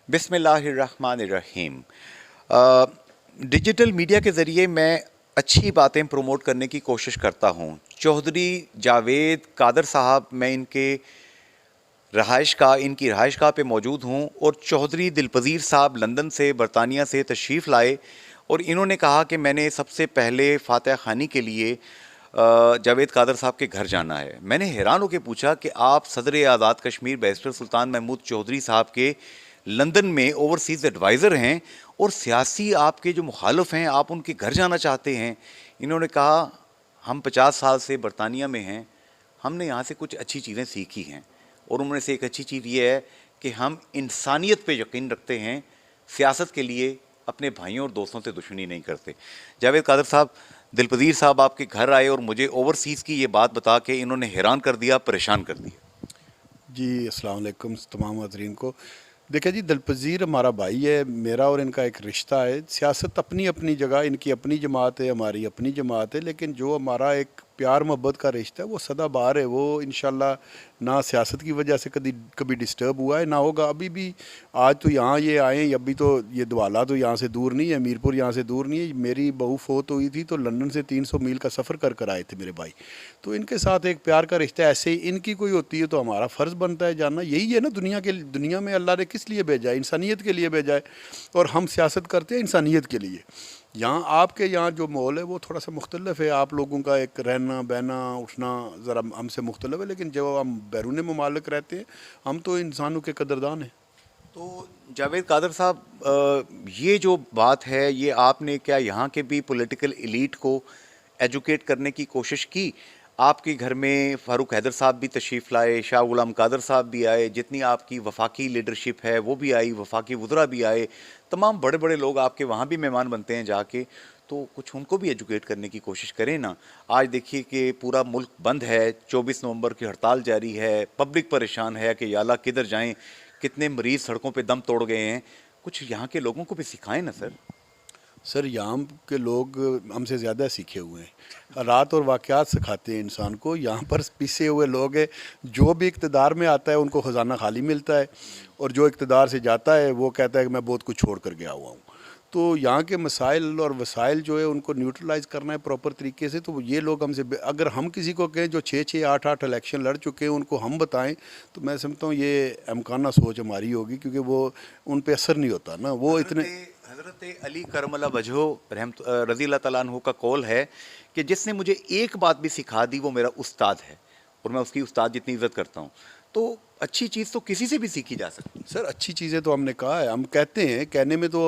बिस्मिल्लाहिर्रहमानिर्रहीम। Digital media के ज़रिए मैं अच्छी बातें प्रमोट करने की कोशिश करता हूँ। चौधरी जावेद कादर साहब, मैं इनकी रहाइशगाह पे मौजूद हूँ और चौधरी दिलपज़ीर साहब लंदन से, बरतानिया से तशरीफ़ लाए और इन्होंने कहा कि मैंने सबसे पहले फातिहा ख़ानी के लिए जावेद कादर साहब के घर जाना है। मैंने हैरान होकर पूछा कि आप सदर आज़ाद कश्मीर बैरिस्टर सुल्तान महमूद चौधरी साहब के लंदन में ओवरसीज़ एडवाइज़र हैं और सियासी आपके जो मुखालिफ हैं, आप उनके घर जाना चाहते हैं। इन्होंने कहा, हम 50 साल से बरतानिया में हैं, हमने यहाँ से कुछ अच्छी चीज़ें सीखी हैं और उनमें से एक अच्छी चीज़ ये है कि हम इंसानियत पे यकीन रखते हैं, सियासत के लिए अपने भाइयों और दोस्तों से दुश्मनी नहीं करते। जावेद कादर साहब, दिलपज़ीर साहब आपके घर आए और मुझे ओवरसीज़ की ये बात बता के इन्होंने हैरान कर दिया, परेशान कर दिया। जी, अस्सलाम वालेकुम तमाम नाज़रीन को। देखिए जी, दिलपज़ीर हमारा भाई है, मेरा और इनका एक रिश्ता है। सियासत अपनी अपनी जगह, इनकी अपनी जमात है, हमारी अपनी जमात है, लेकिन जो हमारा एक प्यार मोहब्बत का रिश्ता है वो सदाबहार है। वो इंशाल्लाह ना सियासत की वजह से कभी डिस्टर्ब हुआ है, ना होगा। अभी भी आज तो यहाँ ये आए, अभी तो ये दवाला तो यहाँ से दूर नहीं है, मीरपुर यहाँ से दूर नहीं है। मेरी बहू फोत हुई थी तो लंदन से 300 मील का सफ़र कर कर आए थे मेरे भाई। तो इनके साथ एक प्यार का रिश्ता ऐसे ही इनकी कोई होती है तो हमारा फ़र्ज़ बनता है जानना। यही है ना, दुनिया में अल्लाह ने किस लिए भेजा है? इंसानियत के लिए भेजा है। और हम सियासत करते हैं इंसानियत के लिए। यहाँ आपके यहाँ जो माहौल है वो थोड़ा सा मुख्तलिफ है। आप लोगों का एक रहना बहना उठना ज़रा हमसे मुख्तलिफ है, लेकिन जब हम बैरून ममालिक रहते हैं, हम तो इंसानों के कदरदान हैं। तो जावेद कादर साहब, ये जो बात है, ये आपने क्या यहाँ के भी पॉलिटिकल एलीट को एजुकेट करने की कोशिश की? आपके घर में फ़ारूक हैदर साहब भी तशरीफ़ लाए, शाह गुलाम कादर साहब भी आए, जितनी आपकी वफाकी लीडरशिप है वो भी आई, वफाकी वज़रा भी आए, तमाम बड़े बड़े लोग आपके वहाँ भी मेहमान बनते हैं जाके। तो कुछ उनको भी एजुकेट करने की कोशिश करें ना। आज देखिए कि पूरा मुल्क बंद है, 24 नवंबर की हड़ताल जारी है, पब्लिक परेशान है कि या अल्लाह किधर जाएं, कितने मरीज़ सड़कों पे दम तोड़ गए हैं। कुछ यहाँ के लोगों को भी सिखाएं ना सर। सर, यहाँ के लोग हमसे ज़्यादा सीखे हुए हैं, हालात और वाक़यात सिखाते हैं इंसान को। यहाँ पर पिसे हुए लोग हैं, जो भी इक़्तिदार में आता है उनको ख़जाना खाली मिलता है, और जो इक़्तिदार से जाता है वो कहता है कि मैं बहुत कुछ छोड़ कर गया हुआ हूँ। तो यहाँ के मसाइल और वसाइल जो है उनको न्यूट्रलाइज़ करना है प्रॉपर तरीके से। तो ये लोग हमसे, अगर हम किसी को कहें जो 6-6 8-8 इलेक्शन लड़ चुके हैं उनको हम बताएं, तो मैं समझता हूँ ये अमकाना सोच हमारी होगी, क्योंकि वो उन पे असर नहीं होता ना। वो इतने हज़रत अली करमल्ला वजहो रहमत रज़ी अल्लाह तआला अन्हु का कौल है कि जिसने मुझे एक बात भी सिखा दी वो मेरा उस्ताद है, और मैं उसकी उस्ताद जितनी इज़्ज़त करता हूँ। तो अच्छी चीज़ तो किसी से भी सीखी जा सकती है। सर, अच्छी चीज़ें तो हमने कहा है, हम कहते हैं, कहने में तो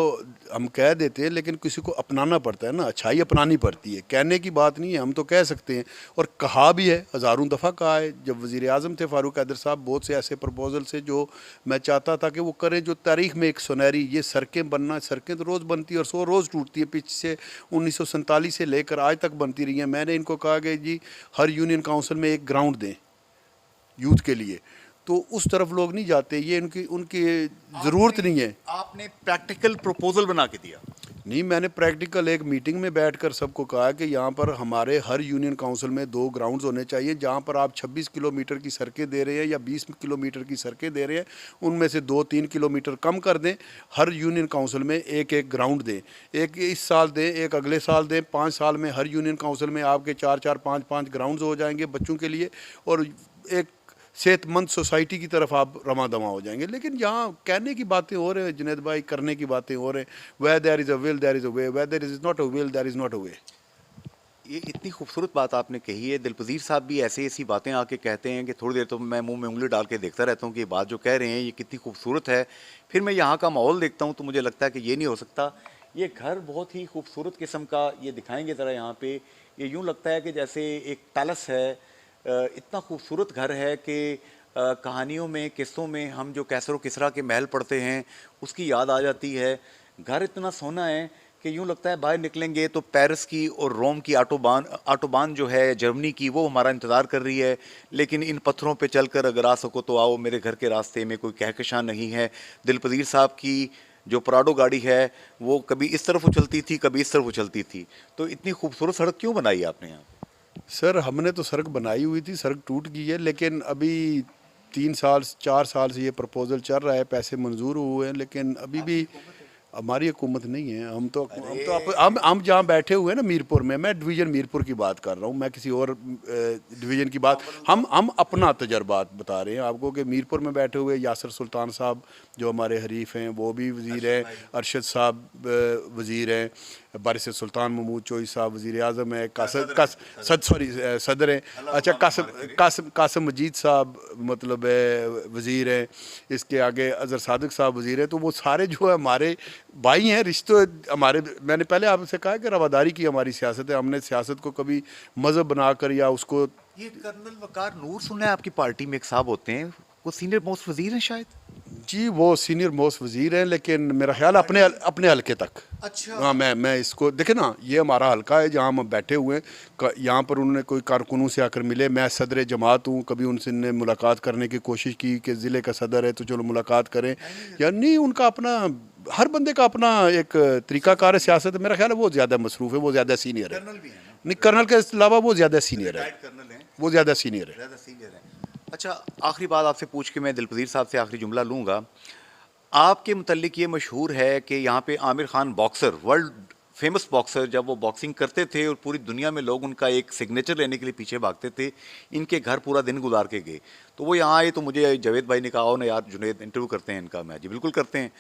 हम कह देते हैं, लेकिन किसी को अपनाना पड़ता है ना, अच्छाई अपनानी पड़ती है, कहने की बात नहीं है। हम तो कह सकते हैं और कहा भी है, हज़ारों दफ़ा कहा है। जब वज़ीर आज़म थे फ़ारूक हैदर साहब, बहुत से ऐसे प्रपोजल से जो मैं चाहता था कि वो करें, जो तारीख़ में एक सुनहरी, ये सड़कें बनना, सड़कें तो रोज़ बनती है और 100 रोज़ टूटती है, पीछे से 1947 से लेकर आज तक बनती रही हैं। मैंने इनको कहा कि जी हर यूनियन काउंसिल में एक ग्राउंड दें यूथ के लिए, तो उस तरफ लोग नहीं जाते। ये उनकी उनकी ज़रूरत नहीं है। आपने प्रैक्टिकल प्रपोजल बना के दिया? नहीं, मैंने प्रैक्टिकल एक मीटिंग में बैठकर सबको कहा कि यहाँ पर हमारे हर यूनियन काउंसिल में 2 ग्राउंड्स होने चाहिए। जहाँ पर आप 26 किलोमीटर की सड़कें दे रहे हैं या 20 किलोमीटर की सड़कें दे रहे हैं, उनमें से 2-3 किलोमीटर कम कर दें। हर यूनियन काउंसिल में एक एक ग्राउंड दें, एक इस साल दें, एक अगले साल दें। 5 साल में हर यूनियन काउंसिल में आपके 4-4 5-5 ग्राउंड्स हो जाएंगे बच्चों के लिए, और एक सेहतमंद सोसाइटी की तरफ आप रमा दमा हो जाएंगे। लेकिन यहाँ कहने की बातें हो रहे हैं जुनैद भाई, करने की बातें हो रहे हैं। Where there is a will there is a way, where there is not a will there is not a way. ये इतनी खूबसूरत बात आपने कही है। दिलपज़ीर साहब भी ऐसी ऐसी बातें आके कहते हैं कि थोड़ी देर तो मैं मुंह में उंगली डाल के देखता रहता हूँ कि ये बात जो कह रहे हैं ये कितनी खूबसूरत है। फिर मैं यहाँ का माहौल देखता हूँ तो मुझे लगता है कि ये नहीं हो सकता। ये घर बहुत ही खूबसूरत किस्म का, ये दिखाएंगे ज़रा यहाँ पे। ये यूँ लगता है कि जैसे एक पैलेस है। इतना खूबसूरत घर है कि कहानियों में, किस्सों में हम जो कैसर व किसरा के महल पढ़ते हैं उसकी याद आ जाती है। घर इतना सोना है कि यूँ लगता है बाहर निकलेंगे तो पेरिस की और रोम की ऑटोबान जो है जर्मनी की, वो हमारा इंतज़ार कर रही है। लेकिन इन पत्थरों पे चलकर अगर आ सको तो आओ, मेरे घर के रास्ते में कोई कहकशां नहीं है। दिलपज़ीर साहब की जो प्राडो गाड़ी है वो कभी इस तरफ उछलती थी, कभी इस तरफ उछलती थी। तो इतनी खूबसूरत सड़क क्यों बनाई आपने यहाँ? सर, हमने तो सड़क बनाई हुई थी, सड़क टूट गई है, लेकिन अभी 3 साल 4 साल से ये प्रपोज़ल चल रहा है, पैसे मंजूर हुए हैं, लेकिन अभी भी हमारी हुकूमत नहीं है। हम जहाँ बैठे हुए हैं ना मीरपुर में, मैं डिवीज़न मीरपुर की बात कर रहा हूँ, मैं किसी और डिवीज़न की बात, हम अपना तजर्बात बता रहे हैं आपको कि मीरपुर में बैठे हुए यासर सुल्तान साहब जो हमारे हरीफ हैं वो भी वज़ीर हैं, अरशद साहब वज़ीर हैं, बारिश सुल्तान महमूद चोई साहब वज़ीर आज़म है, सदर हैं, अच्छा कासम मजीद साहब मतलब वज़ीर हैं, इसके आगे अज़हर सादिक साहब वज़ीर हैं। तो वो सारे जो है हमारे भाई हैं, रिश्ते हमारे। मैंने पहले आपसे कहा कि रवादारी की हमारी सियासत है, हमने सियासत को कभी मज़हब बनाकर या उसको। ये कर्नल वकार नूर सुना है आपकी पार्टी में एक साहब होते हैं, वो सीनियर मोस्ट वजीर हैं शायद। जी वो सीनियर मोस्ट वज़ीर हैं, लेकिन मेरा ख्याल अपने हलके तक। अच्छा हाँ, मैं इसको देखे ना, ये हमारा हलका है जहाँ हम बैठे हुए हैं। यहाँ पर उन्होंने कोई कारकुनों से आकर मिले, मैं सदर जमात हूँ, कभी उनसे ने मुलाकात करने की कोशिश की कि ज़िले का सदर है तो चलो मुलाकात करें, या नहीं। उनका अपना, हर बंदे का अपना एक तरीक़ाकार है सियासत है। मेरा ख्याल है वो ज़्यादा मसरूफ़ है, वो ज़्यादा सीनियर है। नहीं, कर्नल के अलावा वो ज़्यादा सीनियर है, वो ज़्यादा सीनियर है। अच्छा, आखिरी बात आपसे पूछ के मैं दिलपज़ीर साहब से आखिरी जुमला लूँगा। आपके मुतल्लिक ये मशहूर है कि यहाँ पे Aamir Khan boxer, world famous boxer, जब वो बॉक्सिंग करते थे और पूरी दुनिया में लोग उनका एक सिग्नेचर लेने के लिए पीछे भागते थे, इनके घर पूरा दिन गुजार के गए। तो वो यहाँ आए तो मुझे जावेद भाई ने कहा, हो ना यार जुनेद इंटरव्यू करते हैं इनका। मैं जी बिल्कुल करते हैं।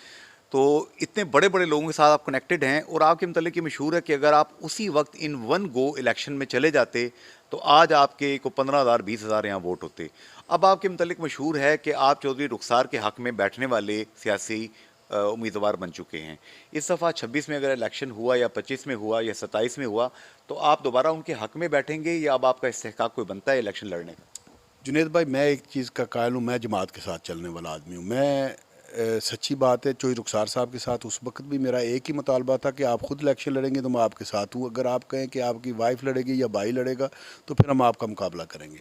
तो इतने बड़े बड़े लोगों के साथ आप कनेक्टेड हैं, और आपके मुतल्लिक ये मशहूर है कि अगर आप उसी वक्त इन वन गो इलेक्शन में चले जाते तो आज आपके को 15,000 20,000 यहाँ वोट होते। अब आपके मुतल्लिक मशहूर है कि आप चौधरी रुखसार के हक़ में बैठने वाले सियासी उम्मीदवार बन चुके हैं। इस दफ़ा 26 में अगर इलेक्शन हुआ या 25 में हुआ या 27 में हुआ तो आप दोबारा उनके हक़ में बैठेंगे, या अब आपका इस्तेहकाक कोई बनता है इलेक्शन लड़ने का? जुनेद भाई, मैं एक चीज़ का कायल हूँ, मैं जमात के साथ चलने वाला आदमी हूँ। मैं सच्ची बात है, चोई रुखसार साहब के साथ उस वक्त भी मेरा एक ही मुतालबा था कि आप ख़ुद इलेक्शन लड़ेंगे तो मैं आपके साथ हूँ। अगर आप कहें कि आपकी वाइफ लड़ेगी या भाई लड़ेगा तो फिर हम आपका मुकाबला करेंगे।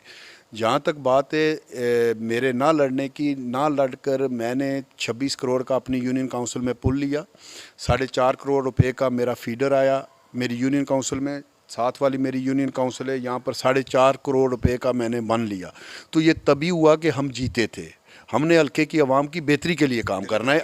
जहाँ तक बात है मेरे ना लड़ने की, ना लड़कर मैंने 26 करोड़ का अपनी यूनियन काउंसिल में पुल लिया। 4.5 करोड़ रुपए का मेरा फीडर आया मेरी यूनियन काउंसिल में, साथ वाली मेरी यूनियन काउंसिल है, यहाँ पर 4.5 करोड़ रुपए का मैंने मन लिया। तो ये तभी हुआ कि हम जीते थे। हमने हल्के की आवाम की बेहतरी के लिए काम करना है,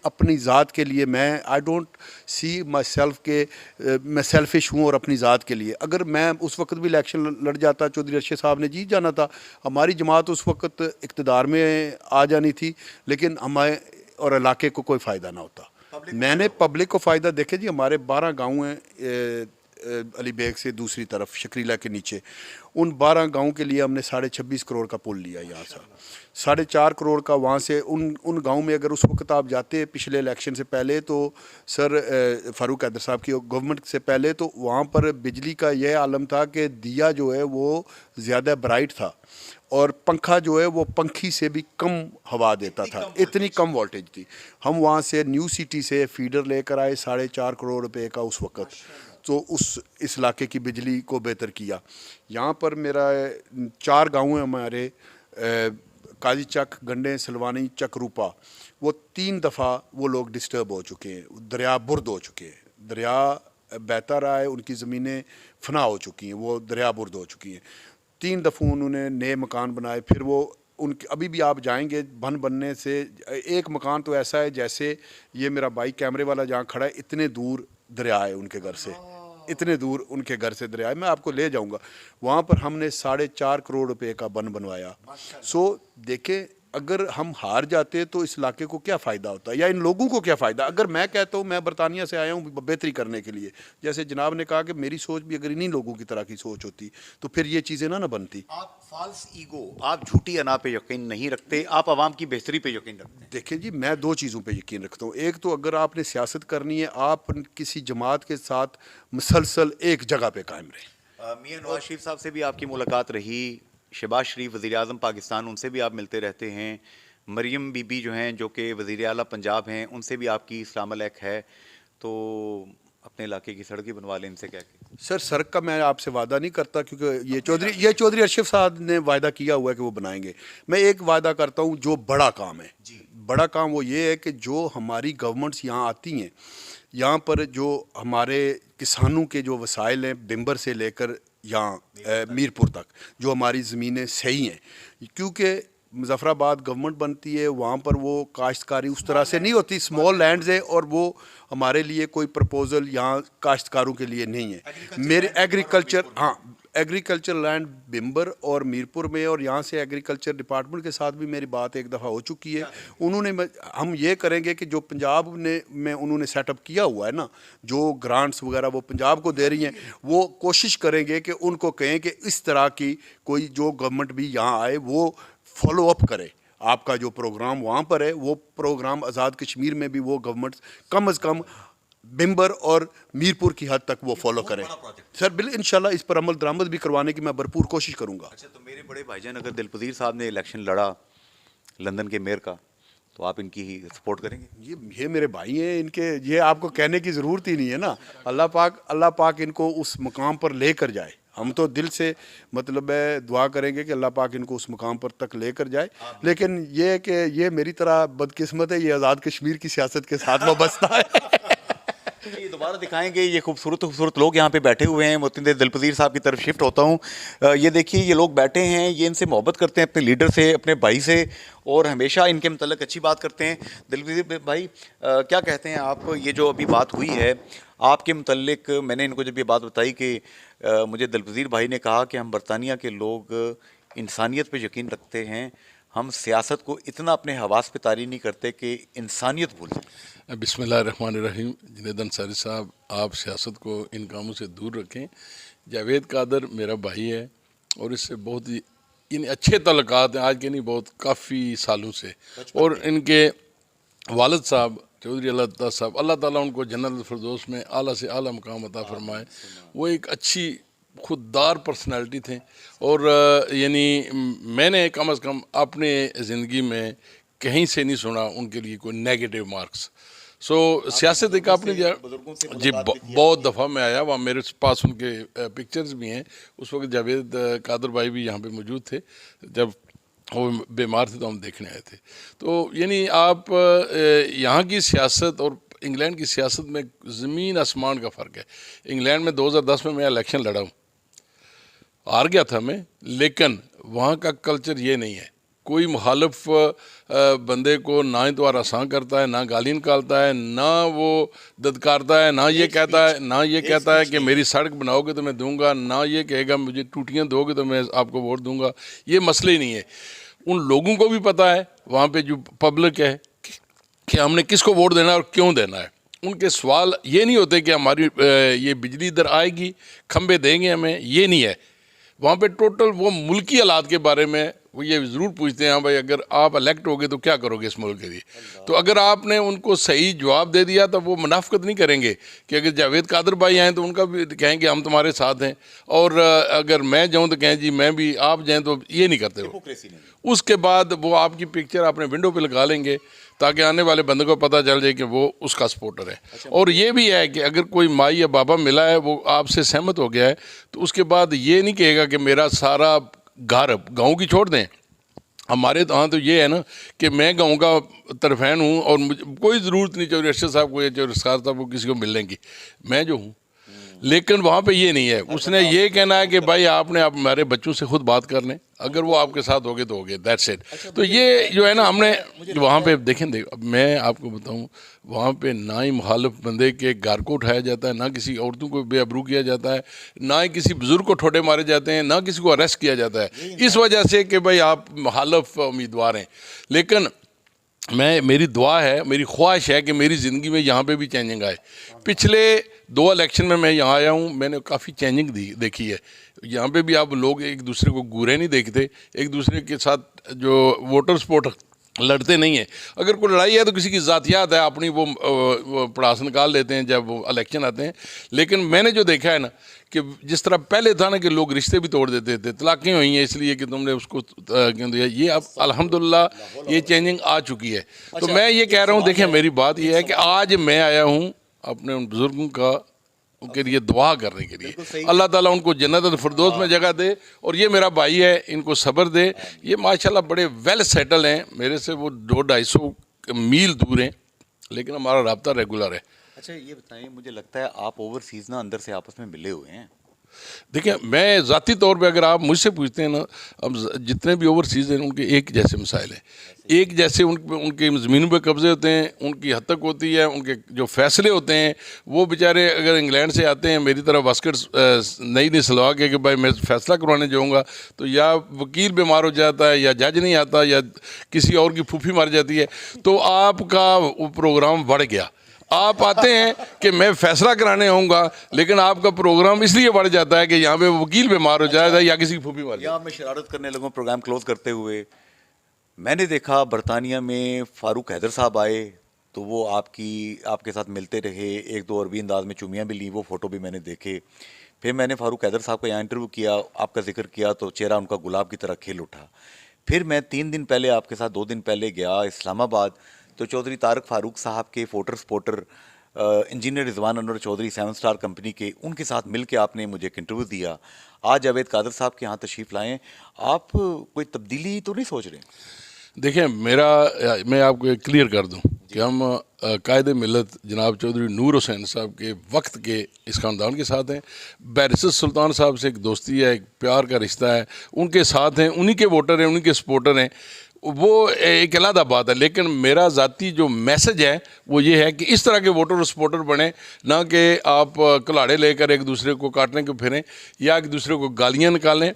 अपनी ज़ात के लिए। मैं I don't see my self के मैं सेल्फिश हूँ और अपनी ज़ात के लिए। अगर मैं उस वक्त भी इलेक्शन लड़ जाता, चौधरी अरशद साहब ने जीत जाना था, हमारी जमात उस वक्त इक़्तिदार में आ जानी थी, लेकिन हमारे और इलाके को कोई फ़ायदा ना होता। मैंने पब्लिक को फ़ायदा देखे जी। हमारे 12 गाँव हैं अली बेग से दूसरी तरफ शकरीला के नीचे, उन 12 गाँव के लिए हमने 26.5 करोड़ का पुल लिया यहाँ से। 4.5 करोड़ का वहाँ से उन गाँव में अगर उस वक्त आप जाते पिछले इलेक्शन से पहले, तो सर फ़ारूक हैदर साहब की गवर्नमेंट से पहले, तो वहाँ पर बिजली का यह आलम था कि दिया जो है वो ज़्यादा ब्राइट था और पंखा जो है वो पंखी से भी कम हवा देता था, इतनी कम वोल्टेज थी। हम वहाँ से न्यू सिटी से फीडर लेकर आए 4.5 करोड़ रुपए का उस वक्त, तो इस इलाके की बिजली को बेहतर किया। यहाँ पर मेरा 4 गाँव हैं हमारे, काजी चक, गंडे, सलवानी, चकरूपा, वो 3 दफ़ा वो लोग डिस्टर्ब हो चुके हैं, दरिया बुर्द हो चुके हैं, दरिया बहता रहा है, उनकी ज़मीनें फना हो चुकी हैं, वो दरिया बुर्द हो चुकी हैं। 3 दफ़ा उन्होंने नए मकान बनाए, फिर वो उनके अभी भी आप जाएंगे बनने से एक मकान तो ऐसा है जैसे ये मेरा भाई कैमरे वाला जहाँ खड़ा है, इतने दूर दरिया है उनके घर से, इतने दूर उनके घर से दरिया है। मैं आपको ले जाऊंगा वहाँ पर, हमने 4.5 करोड़ रुपए का बन बनवाया। सो देखें, अगर हम हार जाते तो इस इलाके को क्या फ़ायदा होता, या इन लोगों को क्या फ़ायदा। अगर मैं कहता हूँ मैं बरतानिया से आया हूँ बेहतरी करने के लिए, जैसे जनाब ने कहा कि मेरी सोच भी अगर इन्हीं लोगों की तरह की सोच होती तो फिर ये चीज़ें ना बनती। आप फॉल्स ईगो, आप झूठी अना पे यकीन नहीं रखते, आप आवाम की बेहतरी पे यकीन रखते हैं। देखिए जी, मैं 2 चीज़ों पे यकीन रखता हूँ। एक तो अगर आपने सियासत करनी है, आप किसी जमात के साथ मुसलसल एक जगह पे कायम रहें। मियां नवाज शरीफ साहब से भी आपकी मुलाकात रही, शहबाज शरीफ वज़ीर आज़म पाकिस्तान, उनसे भी आप मिलते रहते हैं, मरियम बीबी जो हैं जो कि वज़ीर आला पंजाब हैं, उनसे भी आपकी इस्लाम अलैक है। तो अपने इलाके की सड़क ही बनवा लें, इनसे क्या कहें। सर सड़क का मैं आपसे वादा नहीं करता, क्योंकि ये चौधरी अरशद साहब ने वादा किया हुआ है कि वो बनाएंगे। मैं एक वादा करता हूँ जो बड़ा काम है जी, बड़ा काम वो ये है कि जो हमारी गवर्नमेंट्स यहाँ आती हैं, यहाँ पर जो हमारे किसानों के जो वसाइल हैं, बिम्बर से लेकर यहाँ मीरपुर तक, जो हमारी ज़मीनें सही हैं, क्योंकि मुजफ्फराबाद गवर्नमेंट बनती है वहाँ पर वो काश्तकारी उस तरह से नहीं होती, स्मॉल लैंड्स है और वो हमारे लिए कोई प्रपोजल यहाँ काश्तकारों के लिए नहीं है। मेरे एग्रीकल्चर, हाँ, एग्रीकल्चर लैंड बिम्बर और मीरपुर में, और यहाँ से एग्रीकल्चर डिपार्टमेंट के साथ भी मेरी बात एक दफ़ा हो चुकी है। उन्होंने, हम ये करेंगे कि जो पंजाब ने में उन्होंने सेटअप किया हुआ है ना, जो ग्रांट्स वगैरह वो पंजाब को दे रही हैं, वो कोशिश करेंगे कि उनको कहें कि इस तरह की कोई जो गवर्नमेंट भी यहाँ आए वो फॉलो अप करे। आपका जो प्रोग्राम वहाँ पर है वो प्रोग्राम आज़ाद कश्मीर में भी वो गवर्नमेंट कम अज़ कम बिम्बर और मीरपुर की हद तक वो फॉलो करें। सर बिल्कुल, इंशाल्लाह इस पर अमल दरामद भी करवाने की मैं भरपूर कोशिश करूँगा। अच्छा, तो मेरे बड़े भाईजान, अगर दिलपजीर साहब ने इलेक्शन लड़ा लंदन के मेयर का, तो आप इनकी ही सपोर्ट करेंगे? ये मेरे भाई हैं, इनके ये आपको कहने की ज़रूरत ही नहीं है ना। अल्लाह पाक इनको उस मुकाम पर लेकर जाए। हम तो दिल से मतलब है दुआ करेंगे कि अल्लाह पाक इनको उस मुकाम पर तक लेकर जाए। लेकिन ये है कि ये मेरी तरह बदकिस्मत है, ये आज़ाद कश्मीर की सियासत के साथ वाबस्ता है। ये दोबारा दिखाएंगे, ये खूबसूरत लोग यहाँ पे बैठे हुए हैं। मोहतिन दिलपजीर साहब की तरफ शिफ्ट होता हूँ। ये देखिए, ये लोग बैठे हैं, ये इनसे मोहब्बत करते हैं, अपने लीडर से, अपने भाई से, और हमेशा इनके मतलब अच्छी बात करते हैं। दिलपजीर भाई, क्या कहते हैं आप? ये जो अभी बात हुई है आपके मुतल्लिक, मैंने इनको जब ये बात बताई कि मुझे दिलपजीर भाई ने कहा कि हम बरतानिया के लोग इंसानियत पे यकीन रखते हैं, हम सियासत को इतना अपने हवास पे तारी नहीं करते कि इंसानियत भूल जाए। बिस्मिल्लाहिर्रहमानिर्रहीम। जुनैद अंसारी साहब, आप सियासत को इन कामों से दूर रखें। जावेद कादर मेरा भाई है और इससे बहुत ही इन अच्छे तल्लुकात हैं, आज के नहीं, बहुत काफ़ी सालों से। और इनके वालिद साहब चौधरी अल्लाह साहब, अल्लाह ताला उनको जन्नत फिरदौस में आला से आला मुकाम अता फरमाए। वो एक अच्छी खुददार पर्सनालिटी थे और यानी मैंने कम अज़ कम अपने ज़िंदगी में कहीं से नहीं सुना उनके लिए कोई नेगेटिव मार्क्स। सो सियासत एक आपने जी बहुत दफ़ा मैं आया, वहाँ मेरे पास उनके पिक्चर्स भी हैं। उस वक्त जावेद कादर भाई भी यहाँ पे मौजूद थे, जब वो बीमार थे तो हम देखने आए थे। तो यानी आप यहाँ की सियासत और इंग्लैंड की सियासत में ज़मीन आसमान का फ़र्क है। इंग्लैंड में 2010 में मैं इलेक्शन लड़ा हूँ, हार गया था मैं, लेकिन वहाँ का कल्चर ये नहीं है। कोई मुखालिफ बंदे को ना ही तो आसान करता है, ना गाली निकालता है, ना वो ददकारता है, ना ये कहता है कि मेरी सड़क बनाओगे तो मैं दूंगा, ना ये कहेगा मुझे टूटियाँ दोगे तो मैं आपको वोट दूंगा। ये मसले ही नहीं है। उन लोगों को भी पता है वहाँ पे जो पब्लिक है कि हमने किसको वोट देना है और क्यों देना है। उनके सवाल ये नहीं होते कि हमारी ये बिजली इधर आएगी, खंबे देंगे हमें, ये नहीं है। वहाँ पे टोटल वो मुल्की हालात के बारे में वो ये ज़रूर पूछते हैं, हाँ भाई अगर आप इलेक्ट होगे तो क्या करोगे इस मुल्क के लिए। तो अगर आपने उनको सही जवाब दे दिया तो वो मुनाफिकत नहीं करेंगे कि अगर जावेद कादर भाई आएँ तो उनका भी कहेंगे हम तुम्हारे साथ हैं, और अगर मैं जाऊँ तो कहें जी मैं भी, आप जाएँ तो ये नहीं करते वो। उसके बाद वो आपकी पिक्चर अपने विंडो पे लगा लेंगे ताकि आने वाले बंदे को पता चल जाए कि वो उसका सपोर्टर है। और ये भी है कि अगर कोई माई या बाबा मिला है, वो आपसे सहमत हो गया है, तो उसके बाद ये नहीं कहेगा कि मेरा सारा घर, गाँव की छोड़ दें। हमारे यहाँ तो ये है ना कि मैं गाँव का तरफैन हूँ और मुझे कोई ज़रूरत नहीं चौधरी अरशद साहब को या चौधरी इसकार साहब को किसी को मिलने की, मैं जो हूँ। लेकिन वहाँ पे ये नहीं है। उसने ये कहना है कि भाई आपने आप हमारे बच्चों से खुद बात कर लें, अगर वो आपके साथ होगे तो होगे, दैट्स इट। तो ये जो है ना, हमने वहाँ पे देखें, मैं आपको बताऊँ, वहाँ पे ना ही मुखालिफ बंदे के घर को उठाया जाता है, ना किसी औरतों को बेअबरू किया जाता है, ना ही किसी बुजुर्ग को ठोडे मारे जाते हैं, ना किसी को अरेस्ट किया जाता है इस वजह से कि भाई आप मुखालिफ उम्मीदवार हैं। लेकिन मेरी दुआ है, मेरी ख्वाहिश है कि मेरी ज़िंदगी में यहाँ पे भी चेंजिंग आए। पिछले 2 इलेक्शन में मैं यहाँ आया हूँ, मैंने काफ़ी चेंजिंग देखी है। यहाँ पे भी आप लोग एक दूसरे को गुरे नहीं देखते, एक दूसरे के साथ जो वोटर सपोर्ट लड़ते नहीं है। अगर कोई लड़ाई है तो किसी की ज़ातियात है अपनी, वो पड़ास निकाल लेते हैं जब वो इलेक्शन आते हैं। लेकिन मैंने जो देखा है ना कि जिस तरह पहले था ना कि लोग रिश्ते भी तोड़ देते थे, तलाक़ें हुई हैं इसलिए कि तुमने उसको क्यों दिया, ये अब अल्हम्दुलिल्लाह ये चेंजिंग आ चुकी है। तो मैं ये कह रहा हूँ, देखिए मेरी बात ये है कि आज मैं आया हूँ अपने उन बुज़ुर्गों का उनके लिए दुआ करने के लिए। अल्लाह ताला उनको जन्नत फिरदौस में जगह दे, और ये मेरा भाई है, इनको सब्र दे। ये माशाल्लाह बड़े वेल सेटल हैं, मेरे से वो 200-250 मील दूर हैं, लेकिन हमारा रब्ता रेगुलर है। अच्छा, ये बताएं, मुझे लगता है आप ओवरसीज़ ना अंदर से आपस में मिले हुए हैं। देखिए, मैं ज़ाती तौर पे अगर आप मुझसे पूछते हैं ना, अब जितने भी ओवरसीज़ हैं उनके एक जैसे मसाइल हैं, एक जैसे उनके ज़मीनों पे कब्ज़े होते हैं, उनकी हद तक होती है, उनके जो फैसले होते हैं वो बेचारे अगर इंग्लैंड से आते हैं मेरी तरह बास्केट नई नई सलवा के कि भाई मैं फ़ैसला करवाने जाऊँगा, तो या वकील बीमार हो जाता है या जज नहीं आता या किसी और की फूफी मर जाती है, तो आपका वो प्रोग्राम बढ़ गया। आप आते हैं कि मैं फैसला कराने आऊँगा, लेकिन आपका प्रोग्राम इसलिए बढ़ जाता है कि यहाँ पे वकील बीमार हो जाएगा या किसी की फूफी मर जाए। यहाँ मैं शरारत करने लगूँ प्रोग्राम क्लोज करते हुए। मैंने देखा बरतानिया में फारूक हैदर साहब आए तो वो आपके साथ मिलते रहे, एक दो अरबी अंदाज में चुमियाँ भी ली, वो फ़ोटो भी मैंने देखे। फिर मैंने फारूक हैदर साहब का यहाँ इंटरव्यू किया, आपका जिक्र किया तो चेहरा उनका गुलाब की तरह खिल उठा। फिर मैं 3 दिन पहले आपके साथ 2 दिन पहले गया इस्लामाबाद, तो चौधरी तारक फारूक साहब के फोटर स्पोर्टर engineer Rizwan Anwar Chaudhary 7 star company के, उनके साथ मिल के आपने मुझे एक इंटरव्यू दिया। आज जावेद कादर साहब के यहाँ तशरीफ़ लाएँ, आप कोई तब्दीली तो नहीं सोच रहे? देखिए, मैं आपको एक क्लियर कर दूं कि हम कायद मिलत जनाब चौधरी नूर हुसैन साहब के वक्त के इस ख़ानदान के साथ हैं। बैरिस्टर सुल्तान साहब से एक दोस्ती है, एक प्यार का रिश्ता है, उनके साथ हैं, उन्हीं के वोटर हैं, उन्हीं के सपोर्टर हैं, वो एक अलग बात है। लेकिन मेरा ज़ाती जो मैसेज है वो ये है कि इस तरह के वोटर और सपोर्टर बने, ना कि आप कुल्हाड़े लेकर एक दूसरे को काटने को फिरें या एक दूसरे को गालियाँ निकालें।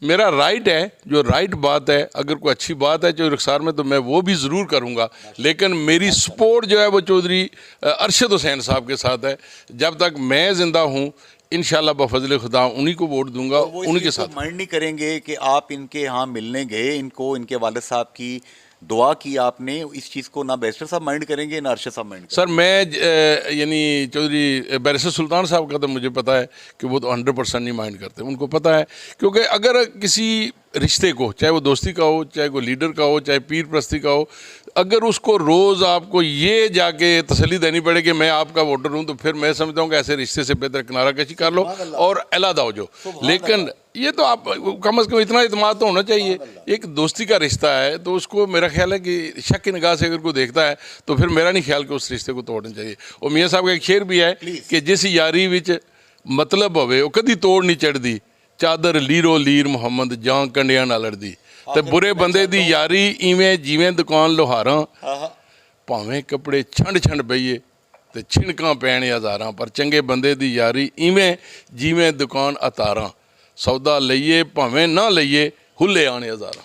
मेरा राइट है, जो राइट बात है, अगर कोई अच्छी बात है चौधरी रुखसार में तो मैं वो भी ज़रूर करूँगा, लेकिन मेरी सपोर्ट जो है वो चौधरी अरशद हुसैन साहब के साथ है। जब तक मैं ज़िंदा हूँ इंशाल्लाह बफजल खुदा उन्हीं को वोट दूंगा, उन्हीं के साथ। माइंड नहीं करेंगे कि आप इनके यहाँ मिलने गए, इनको इनके वालिद साहब की दुआ की आपने, इस चीज़ को ना बैरिस्टर साहब माइंड करेंगे ना अरशद साहब माइंड सर मैं यानी चौधरी बैरिस्टर सुल्तान साहब का तो मुझे पता है कि वो तो 100% नहीं माइंड करते, उनको पता है। क्योंकि अगर किसी रिश्ते को, चाहे वो दोस्ती का हो, चाहे कोई लीडर का हो, चाहे पीर प्रस्ती का हो, अगर उसको रोज़ आपको ये जाके तसल्ली देनी पड़े कि मैं आपका वोटर हूँ, तो फिर मैं समझता हूँ कि ऐसे रिश्ते से बेहतर किनारा कशी कर लो और अलहदा हो जाओ। लेकिन ये तो आप कम अज़ कम इतना इत्मीनान तो होना चाहिए। एक दोस्ती का रिश्ता है तो उसको मेरा ख्याल है कि शक की निगाह से अगर कोई देखता है तो फिर मेरा नहीं ख्याल कि उस रिश्ते को तोड़ना चाहिए। और मियाँ साहब का एक शेर भी है कि जिस यारी विच मतलब होवे वो कदी तोड़ नहीं चढ़दी, चादर लीरो लीर मुहम्मद जां कंडियां नाल लड़दी। ते बुरे बंदे दी यारी इवें जिवें दुकान लोहारां, भावें कपड़े छंड छंड बईए ते छिणकां पैण हज़ारां, पर चंगे बंदे दी यारी इवें जिवें दुकान अतारां, सौदा लइए भावें ना लइए हुल्ले आने हज़ारां।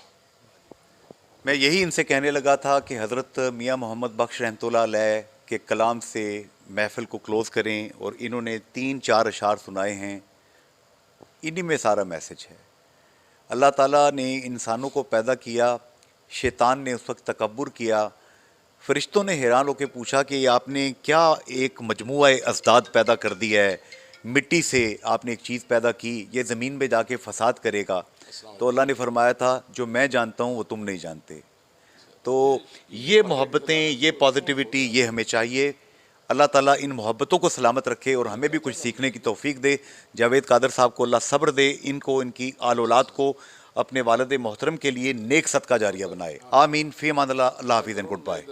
मैं यही इनसे कहने लगा था कि हज़रत मियाँ मोहम्मद बख्श रहमतुल्लाह अलैह के कलाम से महफ़िल को क्लोज़ करें, और इन्होंने 3-4 अशार सुनाए हैं, इन्हीं में सारा मैसेज है। अल्लाह ताला ने इंसानों को पैदा किया, शैतान ने उस वक्त तकब्बुर किया, फ़रिश्तों ने हैरान होकर पूछा कि आपने क्या एक मजमुआ अज़दाद पैदा कर दिया है, मिट्टी से आपने एक चीज़ पैदा की, ये ज़मीन में जाके फ़साद करेगा। तो अल्लाह ने फरमाया था जो मैं जानता हूँ वो तुम नहीं जानते। तो ये मोहब्बतें, ये पॉजिटिविटी, ये हमें चाहिए। अल्लाह ताला इन मोहब्बतों को सलामत रखे और हमें भी कुछ सीखने की तौफीक दे। जावेद कादर साहब को अल्लाह सब्र दे, इनको, इनकी आल औलाद को अपने वालिद मोहतरम के लिए नेक सदका जारिया बनाए। आमीन। फ़ी अमान अल्लाह, अल्लाह हाफ़िज़ एंड गुड बाय।